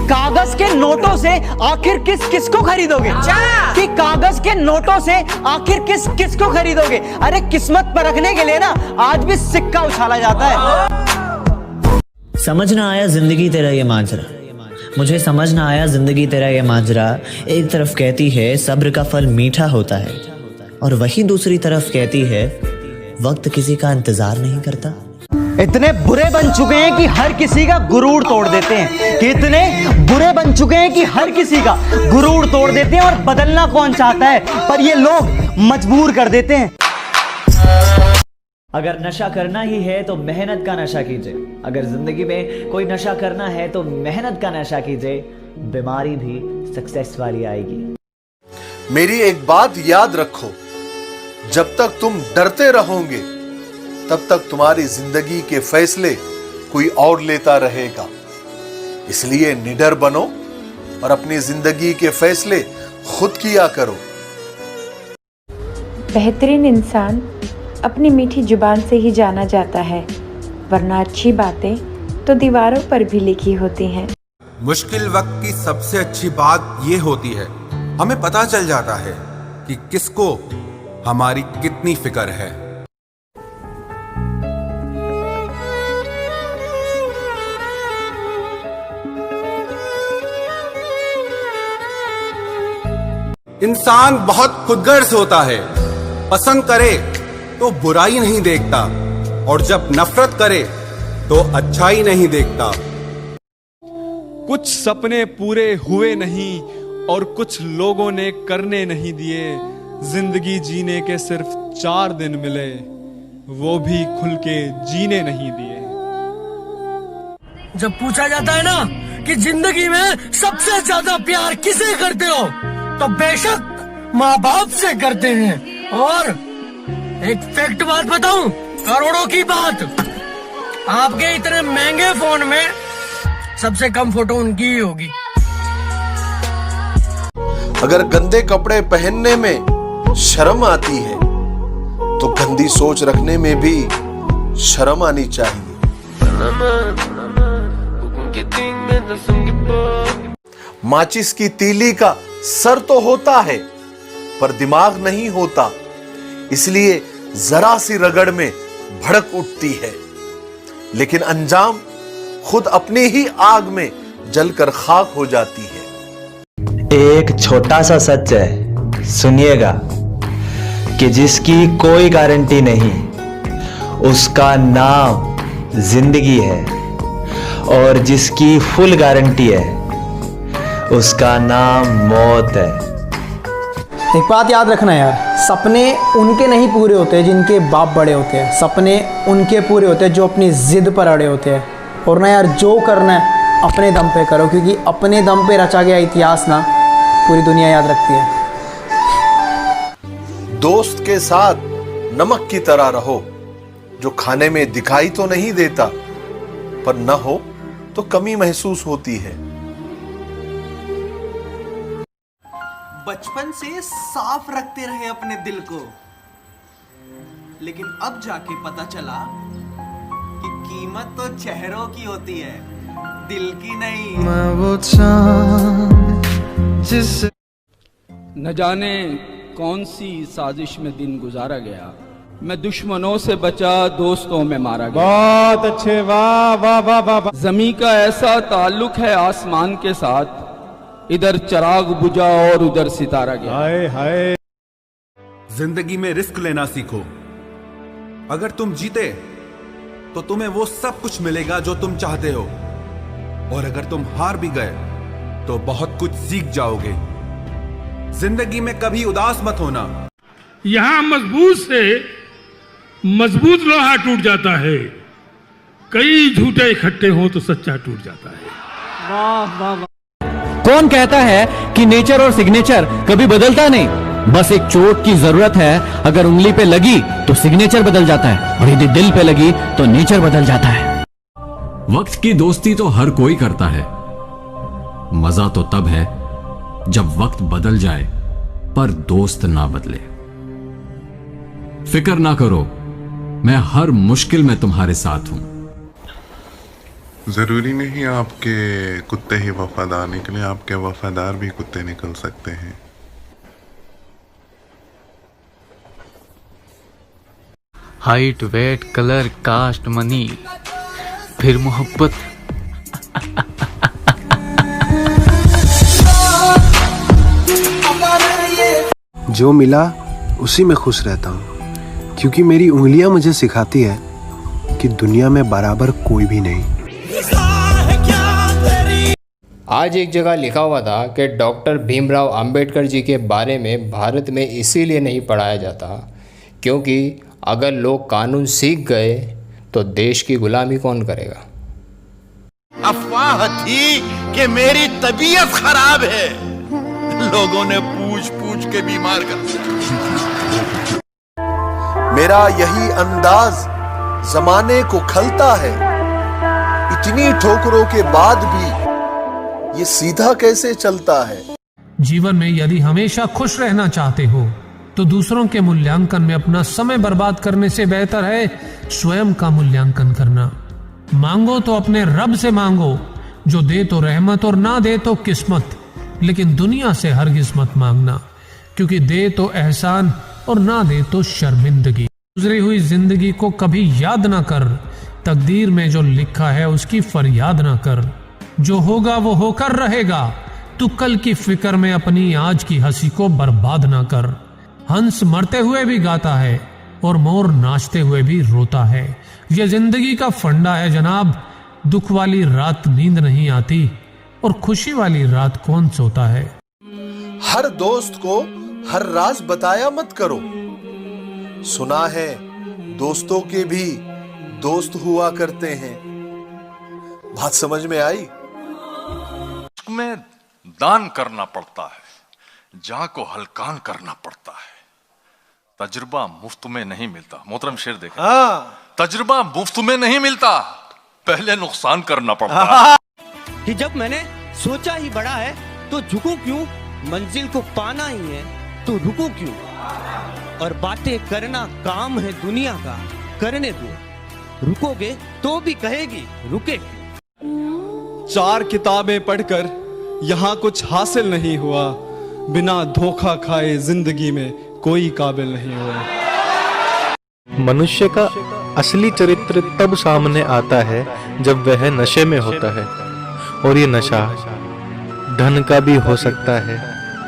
कागज के नोटों से आखिर किस किस को खरीदोगे? कि कागज के नोटों से आखिर किस किस को खरीदोगे? अरे किस्मत परखने के लिए ना आज भी सिक्का उछाला जाता है। समझ ना आया जिंदगी तेरा ये माजरा, मुझे समझ ना आया जिंदगी तेरा ये माजरा। एक तरफ कहती है सब्र का फल मीठा होता है, और वही दूसरी तरफ कहती है वक्त किसी का इंतजार नहीं करता। इतने बुरे बन चुके हैं कि हर किसी का गुरूर तोड़ देते हैं, कि इतने बुरे बन चुके हैं कि हर किसी का गुरूर तोड़ देते हैं। और बदलना कौन चाहता है, पर ये लोग मजबूर कर देते हैं। अगर नशा करना ही है तो मेहनत का नशा कीजिए, अगर जिंदगी में कोई नशा करना है तो मेहनत का नशा कीजिए, बीमारी भी सक्सेस वाली आएगी। मेरी एक बात याद रखो, जब तक तुम डरते रहोगे तब तक तुम्हारी जिंदगी के फैसले कोई और लेता रहेगा। इसलिए निडर बनो और अपनी जिंदगी के फैसले खुद किया करो। बेहतरीन इंसान अपनी मीठी जुबान से ही जाना जाता है, वरना अच्छी बातें तो दीवारों पर भी लिखी होती हैं। मुश्किल वक्त की सबसे अच्छी बात ये होती है, हमें पता चल जाता है कि किसको हमारी कितनी फिक्र है। इंसान बहुत खुदगर्ज होता है, पसंद करे तो बुराई नहीं देखता, और जब नफरत करे तो अच्छाई नहीं देखता। कुछ सपने पूरे हुए नहीं और कुछ लोगों ने करने नहीं दिए। जिंदगी जीने के सिर्फ 4 दिन मिले, वो भी खुल के जीने नहीं दिए। जब पूछा जाता है ना कि जिंदगी में सबसे ज्यादा प्यार किसे करते हो, तो बेशक माँ बाप से करते हैं। और एक फैक्ट बात बताऊं, करोड़ों की बात, आपके इतने महंगे फोन में सबसे कम फोटो उनकी ही होगी। अगर गंदे कपड़े पहनने में शर्म आती है तो गंदी सोच रखने में भी शर्म आनी चाहिए। माचिस की तीली का सर तो होता है पर दिमाग नहीं होता, इसलिए जरा सी रगड़ में भड़क उठती है, लेकिन अंजाम खुद अपनी ही आग में जलकर खाक हो जाती है। एक छोटा सा सच है, सुनिएगा, कि जिसकी कोई गारंटी नहीं उसका नाम जिंदगी है, और जिसकी फुल गारंटी है उसका नाम मौत है। एक बात याद रखना यार, सपने उनके नहीं पूरे होते जिनके बाप बड़े होते हैं, सपने उनके पूरे होते हैं जो अपनी जिद पर अड़े होते हैं। और ना यार, जो करना है अपने दम पे करो, क्योंकि अपने दम पे रचा गया इतिहास ना पूरी दुनिया याद रखती है। दोस्त के साथ नमक की तरह रहो, जो खाने में दिखाई तो नहीं देता पर न हो तो कमी महसूस होती है। बचपन से साफ रखते रहे अपने दिल को, लेकिन अब जाके पता चला कि कीमत तो चेहरों की होती है, दिल की नहीं। मैं वो चांद जिससे न जाने कौन सी साजिश में दिन गुजारा गया, मैं दुश्मनों से बचा दोस्तों में मारा गया। बहुत अच्छे, वाह वाह वाह वाह। जमीन का ऐसा ताल्लुक है आसमान के साथ, इधर चिराग बुझा और उधर सितारा गया। हाय हाय। जिंदगी में रिस्क लेना सीखो। अगर तुम जीते तो तुम्हें वो सब कुछ मिलेगा जो तुम चाहते हो, और अगर तुम हार भी गए तो बहुत कुछ सीख जाओगे। जिंदगी में कभी उदास मत होना। यहां मजबूत से मजबूत लोहा टूट जाता है, कई झूठे इकट्ठे हो तो सच्चा टूट जाता है। वाह वाह वाह। कौन कहता है कि नेचर और सिग्नेचर कभी बदलता नहीं? बस एक चोट की जरूरत है, अगर उंगली पे लगी तो सिग्नेचर बदल जाता है, और यदि दिल पे लगी तो नेचर बदल जाता है। वक्त की दोस्ती तो हर कोई करता है, मजा तो तब है जब वक्त बदल जाए पर दोस्त ना बदले। फिक्र ना करो, मैं हर मुश्किल में तुम्हारे साथ हूं। जरूरी नहीं आपके कुत्ते ही वफादार निकले, आपके वफादार भी कुत्ते निकल सकते हैं। Height, weight, colour, caste, money, फिर मोहब्बत। जो मिला उसी में खुश रहता हूँ, क्योंकि मेरी उंगलियां मुझे सिखाती है कि दुनिया में बराबर कोई भी नहीं। आज एक जगह लिखा हुआ था कि डॉक्टर भीमराव अंबेडकर जी के बारे में भारत में इसीलिए नहीं पढ़ाया जाता क्योंकि अगर लोग कानून सीख गए तो देश की गुलामी कौन करेगा। अफवाह थी कि मेरी तबीयत खराब है, लोगों ने पूछ पूछ के बीमार कर दिया। मेरा यही अंदाज जमाने को खलता है, इतनी ठोकरों के बाद भी ये सीधा कैसे चलता है। जीवन में यदि हमेशा खुश रहना चाहते हो तो दूसरों के मूल्यांकन में अपना समय बर्बाद करने से बेहतर है स्वयं का मूल्यांकन करना। मांगो तो अपने रब से मांगो, जो दे तो रहमत और ना दे तो किस्मत, लेकिन दुनिया से हरगिज मत मांगना, क्योंकि दे तो एहसान और ना दे तो शर्मिंदगी। गुजरी हुई जिंदगी को कभी याद ना कर, तकदीर में जो लिखा है उसकी फरियाद ना कर। जो होगा वो होकर रहेगा, तू कल की फिक्र में अपनी आज की हंसी को बर्बाद ना कर। हंस मरते हुए भी गाता है और मोर नाचते हुए भी रोता है। ये जिंदगी का फंडा है जनाब, दुख वाली रात नींद नहीं आती और खुशी वाली रात कौन सोता है। हर दोस्त को हर राज बताया मत करो, सुना है दोस्तों के भी दोस्त हुआ करते हैं। बात समझ में आई? में दान करना पड़ता है, जा को हलकान करना पड़ता है। तजुर्बा मुफ्त में नहीं मिलता। मोहतरम शेर देखें, तजुर्बा मुफ्त में नहीं मिलता, पहले नुकसान करना पड़ता है। कि जब मैंने सोचा ही बड़ा है तो झुकूं क्यों, मंजिल को पाना ही है तो रुकूं क्यों, और बातें करना काम है दुनिया का, करने दो, रुकोगे तो भी कहेगी रुके। 4 किताबें पढ़कर यहाँ कुछ हासिल नहीं हुआ, बिना धोखा खाए जिंदगी में कोई काबिल नहीं हुआ। मनुष्य का असली चरित्र तब सामने आता है जब वह नशे में होता है, और ये नशा धन का भी हो सकता है,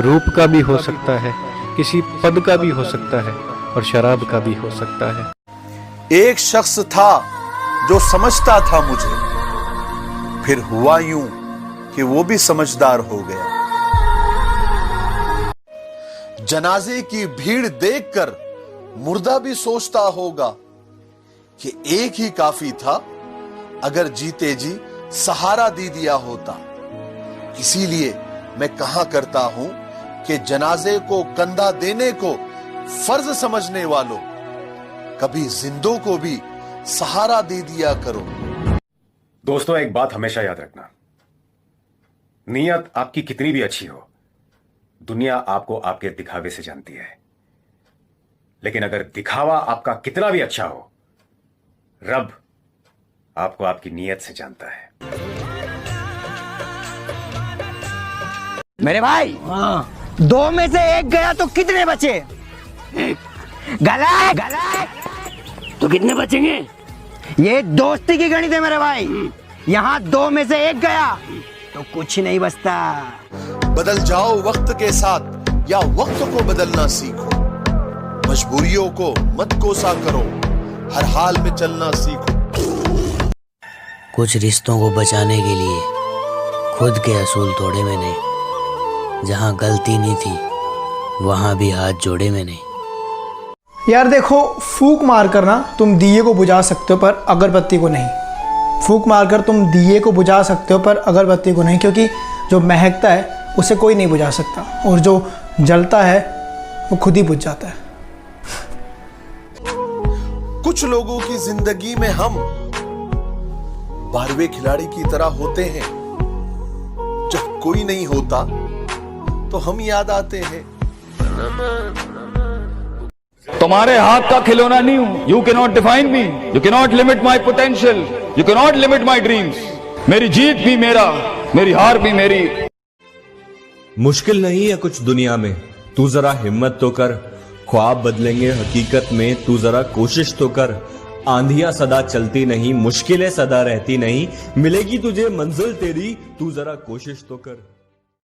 रूप का भी हो सकता है, किसी पद का भी हो सकता है, और शराब का भी हो सकता है। एक शख्स था जो समझता था मुझे, फिर हुआ यूं कि वो भी समझदार हो गया। जनाजे की भीड़ देखकर मुर्दा भी सोचता होगा कि एक ही काफी था, अगर जीते जी सहारा दे दिया होता। इसीलिए मैं कहा करता हूं कि जनाजे को कंधा देने को फर्ज समझने वालों, कभी जिंदों को भी सहारा दे दिया करो। दोस्तों, एक बात हमेशा याद रखना, नीयत आपकी कितनी भी अच्छी हो, दुनिया आपको आपके दिखावे से जानती है। लेकिन अगर दिखावा आपका कितना भी अच्छा हो, रब आपको आपकी नीयत से जानता है। मेरे भाई, 2 में से 1 गया तो कितने बचे? गलत गलत। तो कितने बचेंगे? ये दोस्ती की गणित है मेरे भाई। यहाँ 2 में से 1 गया तो कुछ नहीं बचता। बदल जाओ वक्त के साथ या वक्त को बदलना सीखो। मजबूरियों को मत कोसा करो, हर हाल में चलना सीखो। कुछ रिश्तों को बचाने के लिए खुद के असूल तोड़े मैंने, जहाँ गलती नहीं थी वहाँ भी हाथ जोड़े मैंने। यार देखो, फूंक मारकर ना तुम दिए को बुझा सकते हो पर अगरबत्ती को नहीं। फूंक मारकर तुम दिए को बुझा सकते हो पर अगरबत्ती को नहीं, क्योंकि जो महकता है उसे कोई नहीं बुझा सकता, और जो जलता है वो खुद ही बुझ जाता है। कुछ लोगों की जिंदगी में हम 12वें खिलाड़ी की तरह होते हैं। जब कोई नहीं होता तो हम याद आते हैं। तुम्हारे हाथ का खिलौना नहीं हूं। You can not define me, you can not limit my potential, you can not limit my dreams. मेरी जीत भी मेरा, मेरी हार भी मेरी। मुश्किल नहीं है कुछ दुनिया में, तू जरा हिम्मत तो कर। ख्वाब बदलेंगे हकीकत में, तू जरा कोशिश तो कर। आंधियां सदा चलती नहीं, मुश्किलें सदा रहती नहीं, मिलेगी तुझे मंजिल तेरी, तू जरा कोशिश तो कर।